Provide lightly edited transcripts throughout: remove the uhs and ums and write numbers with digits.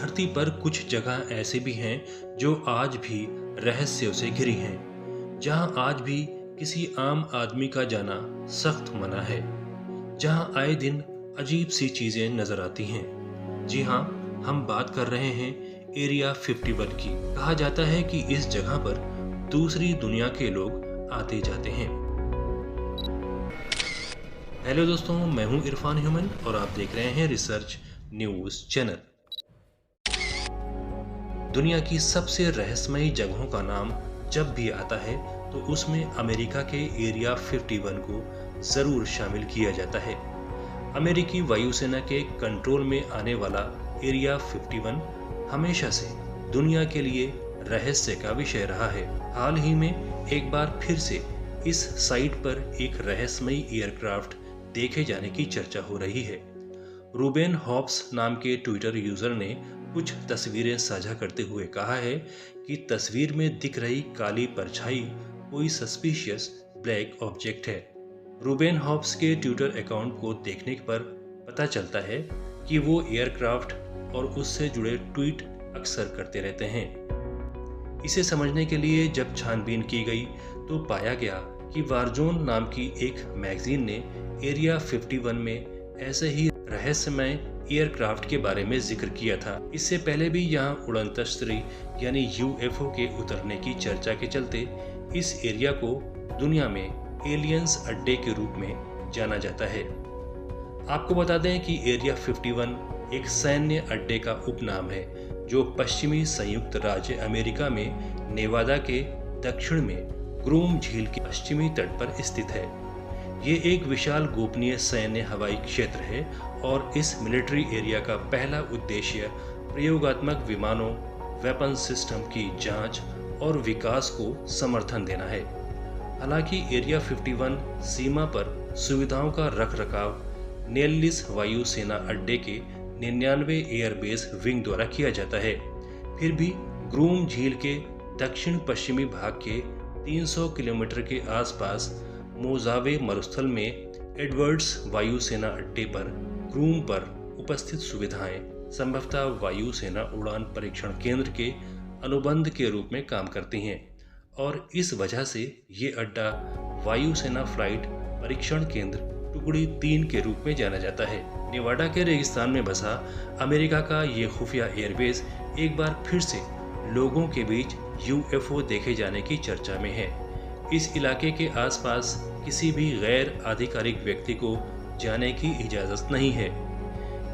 धरती पर कुछ जगह ऐसे भी हैं जो आज भी रहस्यों से घिरी हैं, जहां आज भी किसी आम आदमी का जाना सख्त मना है, जहां आए दिन अजीब सी चीजें नजर आती हैं। जी हाँ, हम बात कर रहे हैं एरिया 51 की। कहा जाता है कि इस जगह पर दूसरी दुनिया के लोग आते जाते हैं। हेलो दोस्तों, मैं हूं इरफान ह्यूमन और आप देख रहे हैं रिसर्च न्यूज चैनल। दुनिया की सबसे रहस्यमयी जगहों का नाम जब भी आता है तो उसमें अमेरिका के एरिया 51 को जरूर शामिल किया जाता है। अमेरिकी वायुसेना के कंट्रोल में आने वाला एरिया 51 हमेशा से दुनिया के लिए रहस्य का विषय रहा है। हाल ही में एक बार फिर से इस साइट पर एक रहस्यमयी एयरक्राफ्ट देखे जाने की चर्चा हो रही है। रूबेन हॉब्स नाम के ट्विटर यूजर ने कुछ तस्वीरें साझा करते हुए कहा है कि तस्वीर में दिख रही काली परछाई कोई सस्पिशियस ब्लैक ऑब्जेक्ट है। रूबेन हॉब्स के ट्विटर अकाउंट को देखने पर पता चलता है कि वो एयरक्राफ्ट और उससे जुड़े ट्वीट अक्सर करते रहते हैं। इसे समझने के लिए जब छानबीन की गई तो पाया गया कि वारजोन नाम की एक मैगजीन ने एरिया 51 में ऐसे ही रहस्यमय एयरक्राफ्ट के बारे में जिक्र किया था। इससे पहले भी यहाँ उड़न तश्तरी यानी यूएफओ के उतरने की चर्चा के चलते इस एरिया को दुनिया में एलियंस अड्डे के रूप में जाना जाता है। आपको बता दें कि एरिया 51 एक सैन्य अड्डे का उपनाम है जो पश्चिमी संयुक्त राज्य अमेरिका में नेवादा के दक्षिण में ग्रूम झील के पश्चिमी तट पर स्थित है। ये एक विशाल गोपनीय सैन्य हवाई क्षेत्र है और इस मिलिट्री एरिया का पहला उद्देश्य प्रयोगात्मक विमानों, वेपन सिस्टम की जांच और विकास को समर्थन देना है। हालांकि एरिया 51 सीमा पर सुविधाओं का रखरखाव नेल्लिस वायु सेना अड्डे के 99 एयरबेस विंग द्वारा किया जाता है। फिर भी ग्रूम झील के दक्षिण पश्चिमी भाग के 300 किलोमीटर के आसपास मोजावे मरुस्थल में एडवर्ड्स वायुसेना अड्डे पर ग्रूम पर उपस्थित सुविधाएं संभवतः वायुसेना उड़ान परीक्षण केंद्र के अनुबंध के रूप में काम करती हैं और इस वजह से ये अड्डा वायुसेना फ्लाइट परीक्षण केंद्र टुकड़ी 3 के रूप में जाना जाता है। नेवाडा के रेगिस्तान में बसा अमेरिका का ये खुफिया एयरबेस एक बार फिर से लोगों के बीच यूएफओ देखे जाने की चर्चा में है। इस इलाके के आसपास किसी भी गैर आधिकारिक व्यक्ति को जाने की इजाज़त नहीं है।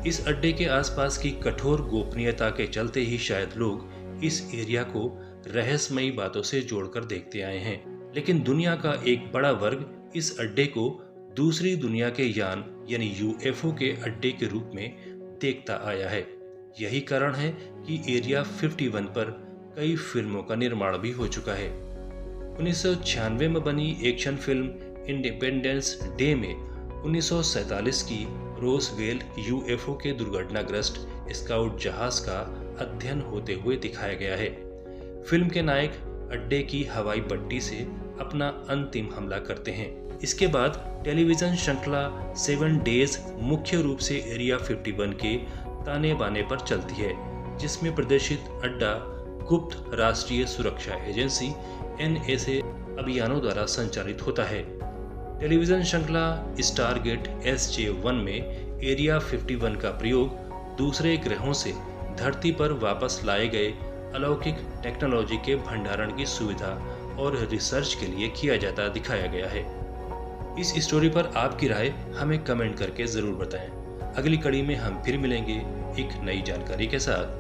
इस अड्डे के आसपास की कठोर गोपनीयता के चलते ही शायद लोग इस एरिया को रहस्यमयी बातों से जोड़कर देखते आए हैं। लेकिन दुनिया का एक बड़ा वर्ग इस अड्डे को दूसरी दुनिया के यान यानी यूएफओ के अड्डे के रूप में देखता आया है। यही कारण है कि एरिया 51 पर कई फिल्मों का निर्माण भी हो चुका है। 1996 में बनी एक्शन फिल्म इंडिपेंडेंस डे में 1947 की रोसवेल यूएफओ के दुर्घटनाग्रस्त स्काउट जहाज का अध्ययन होते हुए दिखाया गया है। फिल्म के नायक अड्डे की हवाई पट्टी से अपना अंतिम हमला करते हैं। इसके बाद टेलीविजन श्रृंखला 7 डेज मुख्य रूप से एरिया 51 के ताने बाने पर चलती है, जिसमें प्रदर्शित अड्डा गुप्त राष्ट्रीय सुरक्षा एजेंसी NSA अभियानों द्वारा संचालित होता है। टेलीविजन श्रृंखला स्टारगेट SJ-1 में एरिया 51 का प्रयोग दूसरे ग्रहों से धरती पर वापस लाए गए अलौकिक टेक्नोलॉजी के भंडारण की सुविधा और रिसर्च के लिए किया जाता दिखाया गया है। इस स्टोरी पर आपकी राय हमें कमेंट करके ज़रूर बताएं। अगली कड़ी में हम फिर मिलेंगे एक नई जानकारी के साथ।